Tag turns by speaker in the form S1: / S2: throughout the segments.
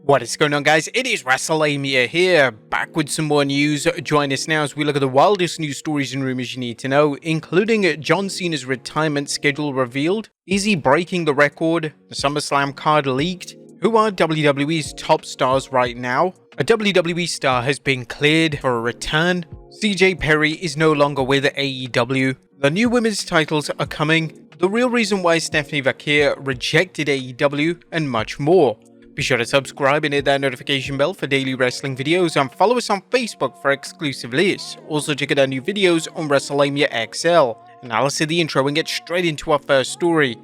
S1: What is going on, guys? It is Wrestlelamia here, back with some more news. Join us now as we look at the wildest news stories and rumors you need to know, including John Cena's retirement schedule revealed, is he breaking the record, the SummerSlam card leaked, who are WWE's top stars right now, a WWE star has been cleared for a return, CJ Perry is no longer with AEW, the new women's titles are coming, the real reason why Stephanie Vaquer rejected AEW, and much more. Be sure to subscribe and hit that notification bell for daily wrestling videos and follow us on Facebook for exclusive lists. Also check out our new videos on Wrestlelamia XL. And now let's hit the intro and get straight into our first story.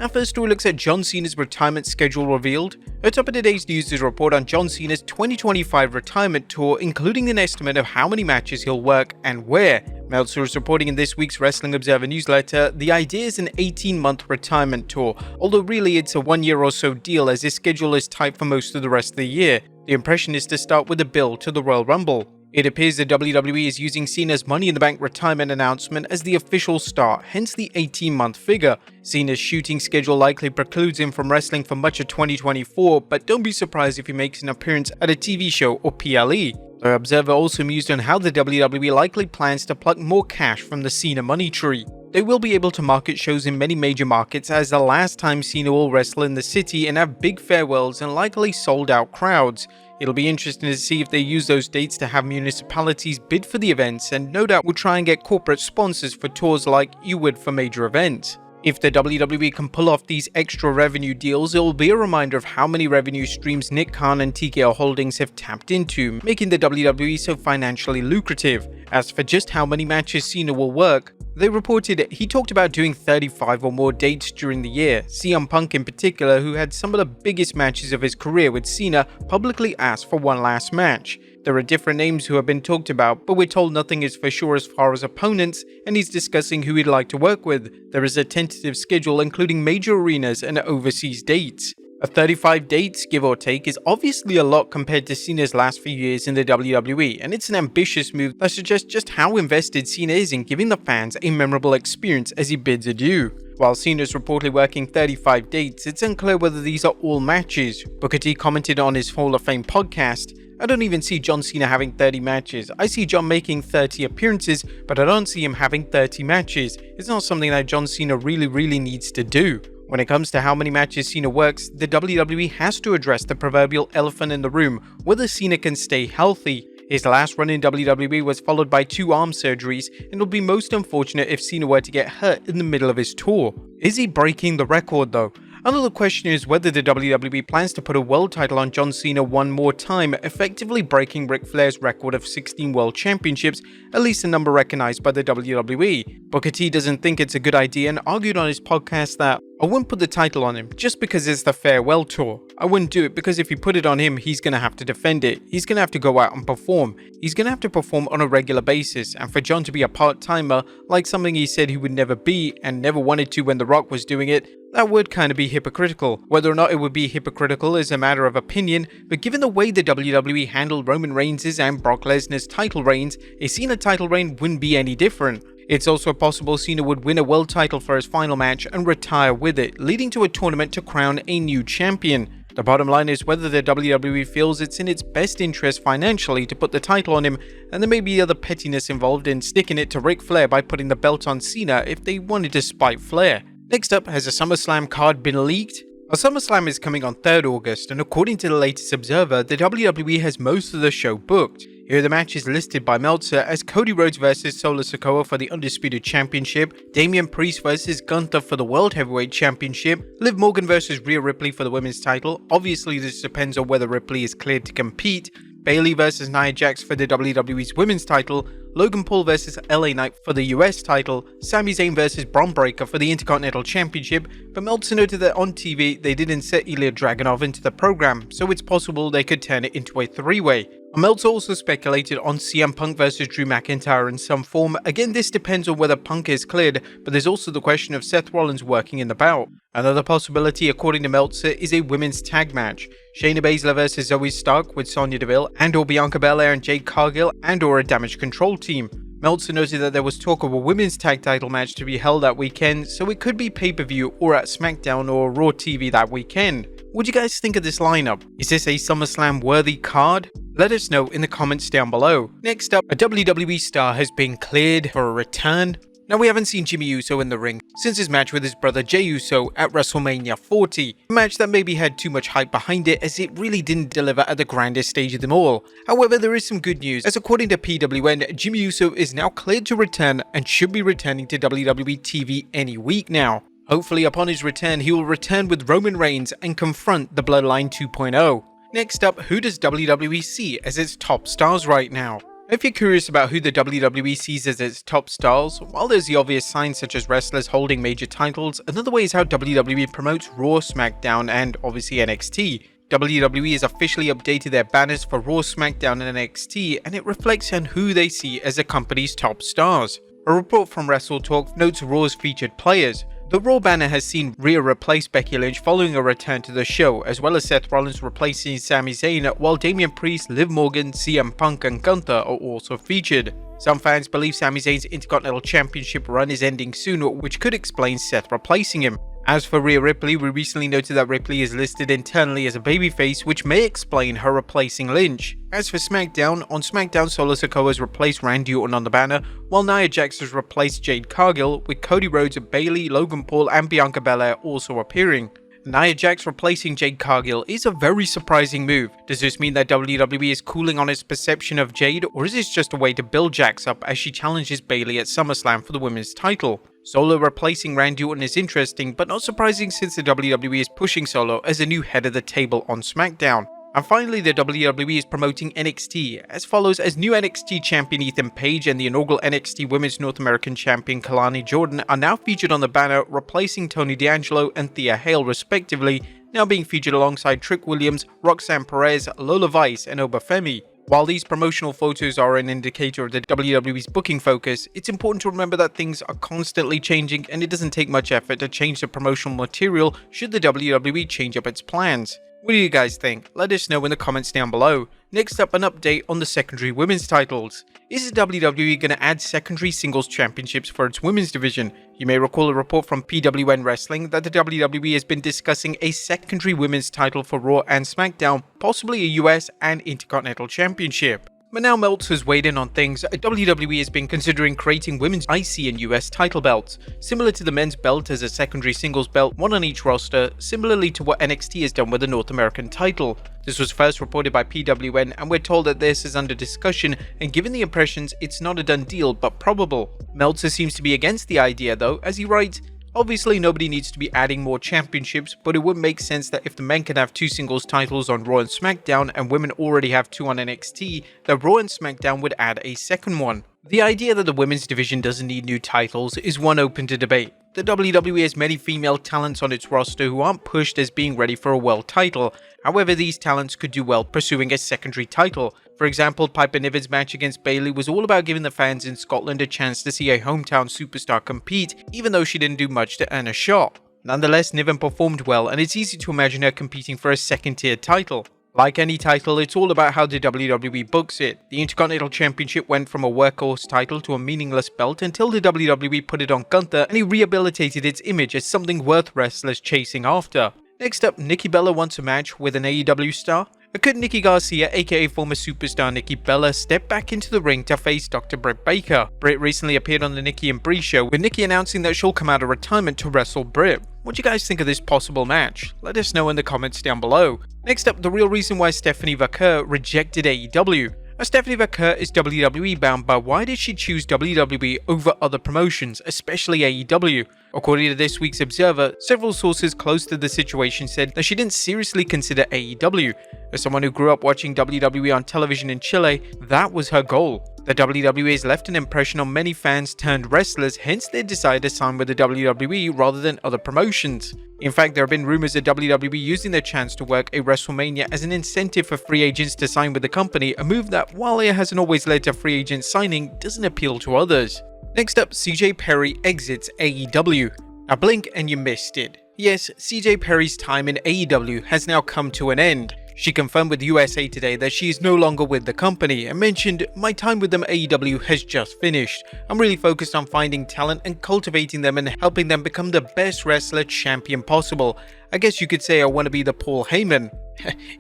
S1: Our first story looks at John Cena's retirement schedule revealed. At top of today's news is a report on John Cena's 2025 retirement tour, including an estimate of how many matches he'll work and where. Meltzer is reporting in this week's Wrestling Observer newsletter, the idea is an 18-month retirement tour, although really it's a 1 year or so deal as his schedule is tight for most of the rest of the year. The impression is to start with a build to the Royal Rumble. It appears that WWE is using Cena's Money in the Bank retirement announcement as the official start, hence the 18-month figure. Cena's shooting schedule likely precludes him from wrestling for much of 2024, but don't be surprised if he makes an appearance at a TV show or PLE. The Observer also mused on how the WWE likely plans to pluck more cash from the Cena money tree. They will be able to market shows in many major markets as the last time Cena will wrestle in the city and have big farewells and likely sold out crowds. It'll be interesting to see if they use those dates to have municipalities bid for the events, and no doubt will try and get corporate sponsors for tours like you would for major events. If the WWE can pull off these extra revenue deals, it will be a reminder of how many revenue streams Nick Khan and TKO Holdings have tapped into, making the WWE so financially lucrative. As for just how many matches Cena will work, they reported he talked about doing 35 or more dates during the year. CM Punk in particular, who had some of the biggest matches of his career with Cena, publicly asked for one last match. There are different names who have been talked about, but we're told nothing is for sure as far as opponents, and he's discussing who he'd like to work with. There is a tentative schedule including major arenas and overseas dates. A 35 dates, give or take, is obviously a lot compared to Cena's last few years in the WWE, and it's an ambitious move that suggests just how invested Cena is in giving the fans a memorable experience as he bids adieu. While Cena is reportedly working 35 dates, it's unclear whether these are all matches. Booker T commented on his Hall of Fame podcast, "I don't even see John Cena having 30 matches. I see John making 30 appearances, but I don't see him having 30 matches. It's not something that John Cena really needs to do." When it comes to how many matches Cena works, the WWE has to address the proverbial elephant in the room, whether Cena can stay healthy. His last run in WWE was followed by 2 arm surgeries, and it would be most unfortunate if Cena were to get hurt in the middle of his tour. Is he breaking the record though? Another question is whether the WWE plans to put a world title on John Cena one more time, effectively breaking Ric Flair's record of 16 world championships, at least a number recognized by the WWE. Booker T doesn't think it's a good idea and argued on his podcast that, "I wouldn't put the title on him just because it's the farewell tour. I wouldn't do it because if you put it on him, he's going to have to defend it. He's going to have to go out and perform. He's going to have to perform on a regular basis, and for John to be a part-timer, like something he said he would never be and never wanted to when The Rock was doing it, that would kind of be hypocritical. Whether or not it would be hypocritical is a matter of opinion, but given the way the WWE handled Roman Reigns' and Brock Lesnar's title reigns, a Cena title reign wouldn't be any different. It's also possible Cena would win a world title for his final match and retire with it, leading to a tournament to crown a new champion. The bottom line is whether the WWE feels it's in its best interest financially to put the title on him, and there may be other pettiness involved in sticking it to Ric Flair by putting the belt on Cena if they wanted to spite Flair. Next up, has a SummerSlam card been leaked? A SummerSlam is coming on 3rd August, and according to the latest Observer, the WWE has most of the show booked. Here are the matches listed by Meltzer as Cody Rhodes vs Solo Sikoa for the Undisputed Championship, Damian Priest vs Gunther for the World Heavyweight Championship, Liv Morgan vs Rhea Ripley for the Women's title, obviously this depends on whether Ripley is cleared to compete, Bayley vs Nia Jax for the WWE's Women's title, Logan Paul vs LA Knight for the US title, Sami Zayn vs Bron Breakker for the Intercontinental Championship, but Meltzer noted that on TV they did insert Ilya Dragunov into the program, so it's possible they could turn it into a 3-way. Meltzer also speculated on CM Punk vs Drew McIntyre in some form. Again, this depends on whether Punk is cleared, but there's also the question of Seth Rollins working in the bout. Another possibility, according to Meltzer, is a women's tag match. Shayna Baszler vs Zoe Stark with Sonya Deville and/or Bianca Belair and Jade Cargill and/or a Damage Control team. Meltzer noted that there was talk of a women's tag title match to be held that weekend, so it could be pay-per-view or at SmackDown or Raw TV that weekend. What do you guys think of this lineup? Is this a SummerSlam worthy card? Let us know in the comments down below. Next up, a WWE Star has been cleared for a return. Now, we haven't seen Jimmy Uso in the ring since his match with his brother Jey Uso at Wrestlemania 40, a match that maybe had too much hype behind it as it really didn't deliver at the grandest stage of them all. However, there is some good news, as according to PWN, Jimmy Uso is now cleared to return and should be returning to WWE TV any week now. Hopefully, upon his return, he will return with Roman Reigns and confront the Bloodline 2.0. Next up, who does WWE see as its top stars right now? If you're curious about who the WWE sees as its top stars, while there's the obvious signs such as wrestlers holding major titles, another way is how WWE promotes Raw, SmackDown, and obviously NXT. WWE has officially updated their banners for Raw, SmackDown, and NXT, and it reflects on who they see as the company's top stars. A report from WrestleTalk notes Raw's featured players. The Raw banner has seen Rhea replace Becky Lynch following a return to the show, as well as Seth Rollins replacing Sami Zayn, while Damian Priest, Liv Morgan, CM Punk, and Gunther are also featured. Some fans believe Sami Zayn's Intercontinental Championship run is ending soon, which could explain Seth replacing him. As for Rhea Ripley, we recently noted that Ripley is listed internally as a babyface, which may explain her replacing Lynch. As for SmackDown, on SmackDown, Solo Sikoa has replaced Randy Orton on the banner, while Nia Jax has replaced Jade Cargill, with Cody Rhodes, Bayley, Logan Paul, and Bianca Belair also appearing. Nia Jax replacing Jade Cargill is a very surprising move. Does this mean that WWE is cooling on its perception of Jade, or is this just a way to build Jax up as she challenges Bayley at SummerSlam for the women's title? Solo replacing Randy Orton is interesting, but not surprising since the WWE is pushing Solo as a new head of the table on SmackDown. And finally, the WWE is promoting NXT as follows, as new NXT champion Ethan Page and the inaugural NXT Women's North American champion Kalani Jordan are now featured on the banner, replacing Tony D'Angelo and Thea Hale respectively, now being featured alongside Trick Williams, Roxanne Perez, Lola Vice, and Obafemi. While these promotional photos are an indicator of the WWE's booking focus, it's important to remember that things are constantly changing and it doesn't take much effort to change the promotional material should the WWE change up its plans. What do you guys think? Let us know in the comments down below. Next up, an update on the secondary women's titles. Is the WWE going to add secondary singles championships for its women's division? You may recall a report from PWN Wrestling that the WWE has been discussing a secondary women's title for Raw and SmackDown, possibly a US and Intercontinental Championship. But now Meltzer's weighed in on things. WWE has been considering creating women's IC and US title belts, similar to the men's belt as a secondary singles belt, one on each roster, similarly to what NXT has done with the North American title. This was first reported by PWN, and we're told that this is under discussion, and given the impressions, it's not a done deal, but probable. Meltzer seems to be against the idea though, as he writes, obviously nobody needs to be adding more championships, but it would make sense that if the men can have two singles titles on Raw and SmackDown and women already have two on NXT, that Raw and SmackDown would add a second one. The idea that the women's division doesn't need new titles is one open to debate. The WWE has many female talents on its roster who aren't pushed as being ready for a world title. However, these talents could do well pursuing a secondary title. For example, Piper Niven's match against Bayley was all about giving the fans in Scotland a chance to see a hometown superstar compete, even though she didn't do much to earn a shot. Nonetheless, Niven performed well, and it's easy to imagine her competing for a second-tier title. Like any title, it's all about how the WWE books it. The Intercontinental Championship went from a workhorse title to a meaningless belt until the WWE put it on Gunther and he rehabilitated its image as something worth wrestlers chasing after. Next up, Nikki Bella wants a match with an AEW star. Could Nikki Garcia, aka former superstar Nikki Bella, step back into the ring to face Dr. Britt Baker? Britt recently appeared on the Nikki and Brie show, with Nikki announcing that she'll come out of retirement to wrestle Britt. What do you guys think of this possible match? Let us know in the comments down below. Next up, the real reason why Stephanie Vaquer rejected AEW. As Stephanie Vaquer is WWE bound, but why did she choose WWE over other promotions, especially AEW? According to this week's Observer, several sources close to the situation said that she didn't seriously consider AEW. As someone who grew up watching WWE on television in Chile, that was her goal. The WWE has left an impression on many fans turned wrestlers, hence they decided to sign with the WWE rather than other promotions. In fact, there have been rumors of WWE using their chance to work a WrestleMania as an incentive for free agents to sign with the company, a move that, while it hasn't always led to free agent signing, doesn't appeal to others. Next up, CJ Perry exits AEW. Now blink and you missed it. Yes, CJ Perry's time in AEW has now come to an end. She confirmed with USA Today that she is no longer with the company and mentioned, "My time with them AEW has just finished. I'm really focused on finding talent and cultivating them and helping them become the best wrestler champion possible. I guess you could say I want to be the Paul Heyman."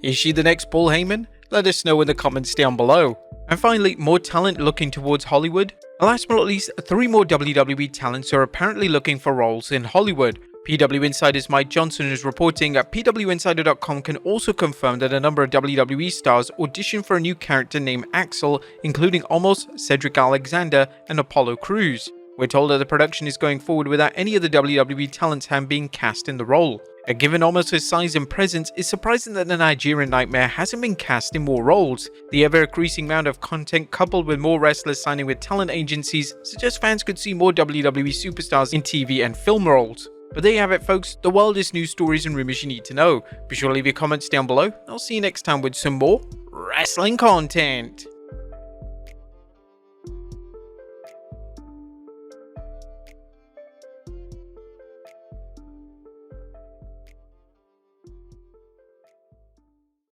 S1: Is she the next Paul Heyman? Let us know in the comments down below. And finally, more talent looking towards Hollywood. Last but not least, 3 more WWE talents are apparently looking for roles in Hollywood. PW Insider's Mike Johnson is reporting at PWInsider.com can also confirm that a number of WWE stars auditioned for a new character named Axel, including Omos, Cedric Alexander, and Apollo Crews. We're told that the production is going forward without any of the WWE talents having been cast in the role. Given Omos' size and presence, it's surprising that the Nigerian Nightmare hasn't been cast in more roles. The ever-increasing amount of content coupled with more wrestlers signing with talent agencies suggests fans could see more WWE superstars in TV and film roles. But there you have it, folks, the wildest news stories and rumors you need to know. Be sure to leave your comments down below. I'll see you next time with some more wrestling content.